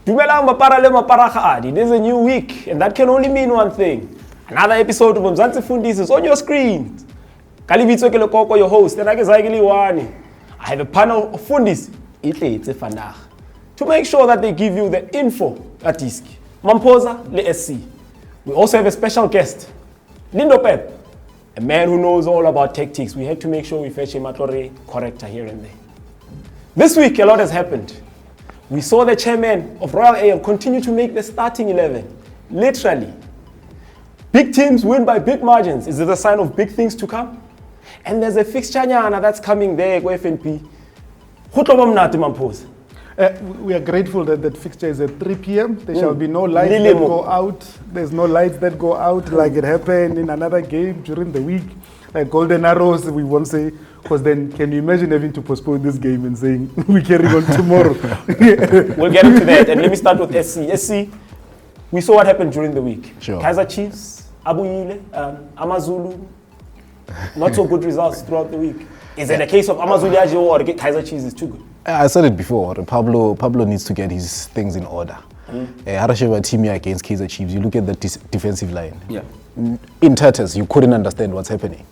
Dumelang mapara le maparagadi. It is a new week, and that can only mean one thing. Another episode of Mzanzi Fundiz is on your screen. Kalibitso ke Lekoko, your host, and I have a panel of Fundis to make sure that they give you the info at ISK. Mamposa le SC. We also have a special guest, Lindo Pep, a man who knows all about tactics. We had to make sure we fetch a Matlore corrector here and there. This week, a lot has happened. We saw the chairman of Royal AM continue to make the starting 11. Literally. Big teams win by big margins. Is it a sign of big things to come? And there's a fixture that's coming there, FNP. We are grateful that that fixture is at 3 p.m. There shall be no lights that go out. There's no lights that go out like it happened in another game during the week. Like Golden Arrows, we won't say, because then can you imagine having to postpone this game and saying, we carry on tomorrow? We'll get into that. And let me start with SC. SC, we saw what happened during the week. Sure. Kaizer Chiefs, Abuyile, Amazulu, not so good results throughout the week. Is it a case of Amazulu or Kaizer Chiefs is too good? I said it before. Pablo needs to get his things in order. Harasheva team here against Kaizer Chiefs. You look at the defensive line. Yeah. In tatters, you couldn't understand what's happening.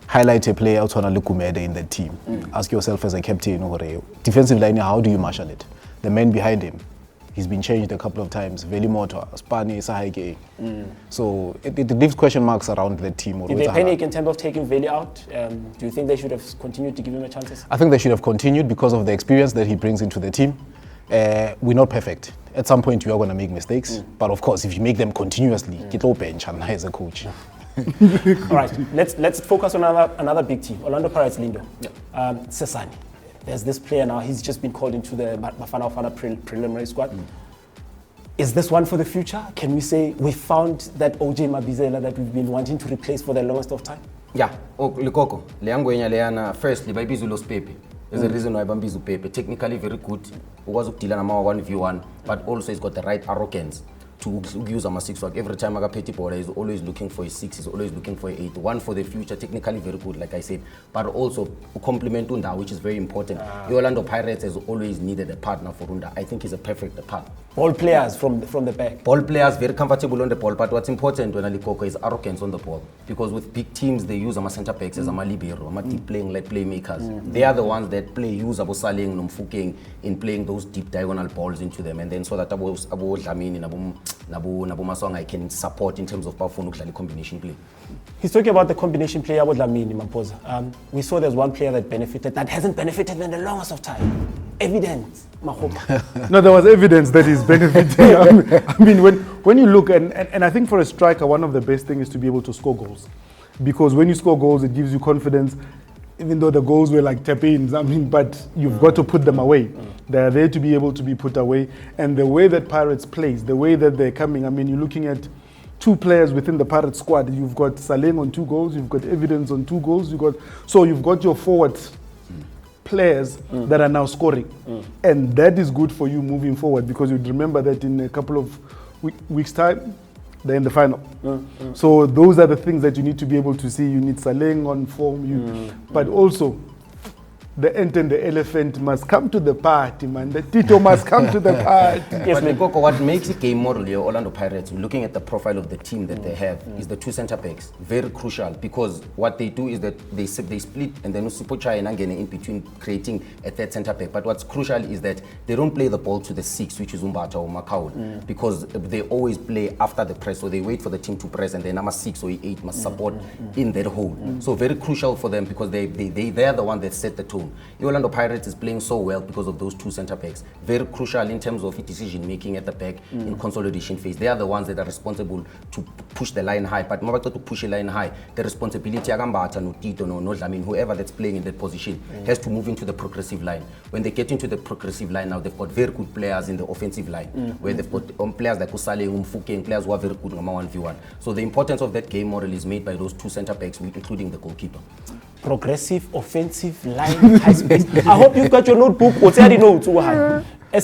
Highlight a player out on a Lukumede in the team. Ask yourself as a captain, defensive line, how do you marshal it? The man behind him, he's been changed a couple of times. Veli Motor, Spani, Sahage. So it leaves question marks around the team. Did they panic in terms of taking Veli out? Do you think they should have continued to give him a chance? I think they should have continued because of the experience that he brings into the team. We're not perfect. At some point, you are going to make mistakes. But of course, if you make them continuously, get low bench and as a coach. All right, let's focus on another big team. Orlando Pirates, Lindo. Sesani. There's this player now. He's just been called into the Bafana preliminary squad. Is this one for the future? Can we say we found that OJ Mabizela that we've been wanting to replace for the longest of time? Yeah, Lekoko. Leana firstly by Bizulos Pepe. There's a reason why Bambizu Pepe. Technically very good. Was Tilana 1v1, but also he's got the right arrogance to use a 6 work. Every time I got petty bowler, he's always looking for a 6, he's always looking for a 8. One for the future, technically very good, like I said. But also complement Unda, which is very important. The Orlando Pirates has always needed a partner for Unda. I think he's a perfect partner. Ball players from the back. Ball players very comfortable on the ball, but what's important when Lekoko is arrogance on the ball. Because with big teams, they use center backs as libero, deep playing like playmakers. They are the ones that use Saling, Nomfukeng in playing those deep diagonal balls into them, and then so that Abu Dlamini, Nabu Masong I can support in terms of powerful combination play. He's talking about the combination play Abu Dlamini, Mamposa. We saw there's one player that benefited, that hasn't benefited in the longest of time. Evidence, Mahoma. No, there was evidence that he's benefiting. I mean, when you look, and I think for a striker, one of the best things is to be able to score goals. Because when you score goals, it gives you confidence, even though the goals were like tap-ins, but you've got to put them away. They're there to be able to be put away. And the way that Pirates plays, the way that they're coming, you're looking at 2 players within the Pirates squad. You've got Saleng on 2 goals, you've got Evidence on 2 goals, you've got your forward players that are now scoring. And that is good for you moving forward, because you'd remember that in a couple of weeks' time, they're in the final. So those are the things that you need to be able to see. You need Saleng on form, but also the ant and the elephant must come to the party, man. The Tito must come to the party. Yes, but Lekoko, what makes the game model here, Orlando Pirates, looking at the profile of the team that they have, is the 2 center backs. Very crucial, because what they do is that they split and then Usipocha and Angene in between, creating a 3rd center back. But what's crucial is that they don't play the ball to the 6, which is Umbata or Macau, because they always play after the press. So they wait for the team to press, and then number 6 or 8 must support in that hole. So very crucial for them, because they are the one that set the tone. The Orlando Pirates is playing so well because of those 2 center backs. Very crucial in terms of decision making at the back in consolidation phase. They are the ones that are responsible to push the line high. But to push the line high, the responsibility no Tito, no Dlamini, whoever that's playing in that position has to move into the progressive line. When they get into the progressive line now, they've got very good players in the offensive line, where they've got players like Kusale, Mfukeng, players who are very good in 1v1. So the importance of that game model is made by those 2 center backs, including the goalkeeper. Progressive, offensive line, high space. I hope you've got your notebook. What's the notes?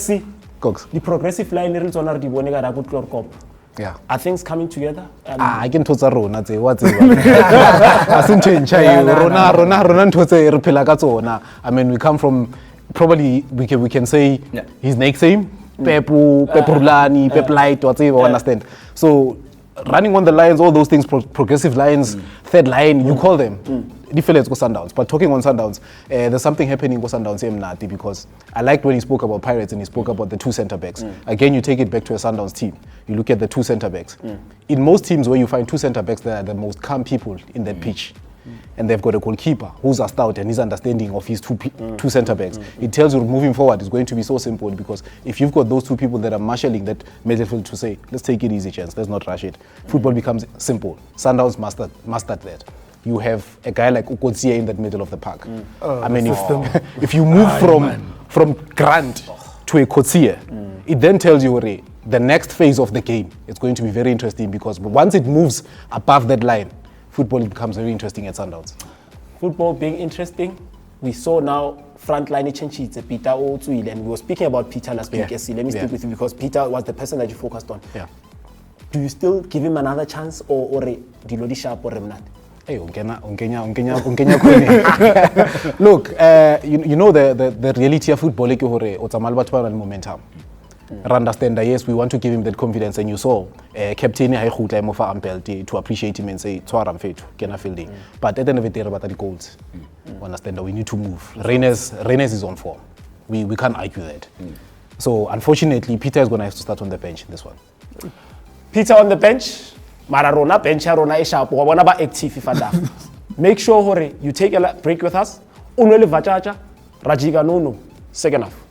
SC. Cox. The progressive line is already one a good cop. Yeah. Are things coming together? I can tell Rona what's it? I mean, we come from, probably we can say his next name. Pepu, Pepurlani, Pep Light, whatever, understand? So running on the lines, all those things, progressive lines, third line, you call them. Different go Sundowns. But talking on Sundowns, there's something happening with Sundowns Mnati, because I liked when he spoke about Pirates and he spoke about the two centre backs. Again, you take it back to a Sundowns team. You look at the two centre backs. In most teams where you find two centre backs, they are the most calm people in that pitch. And they've got a goalkeeper who's a stout and his understanding of his two centre backs. It tells you moving forward it's going to be so simple, because if you've got those two people that are marshalling that midfield to say, let's take it easy, chance, let's not rush it. Football becomes simple. Sundowns mastered that. You have a guy like Ukotsia in that middle of the park. I mean, if you move from Grant to a Kotsia, it then tells you the next phase of the game. It's going to be very interesting, because once it moves above that line, football becomes very interesting at Sundowns. Football being interesting, we saw now frontline changes. Peter Otuile, and we were speaking about Peter last week. Let me stick with you, because Peter was the person that you focused on. Yeah. Do you still give him another chance, or Dilodi Sharp or Remnat? Hey, look, you know the reality of football is that momentum. Understand that yes, we want to give him that confidence, and you saw captain to appreciate him and say but at the end of the day about the goals. Understand that we need to move. Reines is on form. We can't argue that. So unfortunately, Peter is going to have to start on the bench in this one. Peter on the bench, Mararona bench, Rona Sharp, or one about active if make sure you take a break with us. Unwele Vachacha, Rajiga Nono, second half.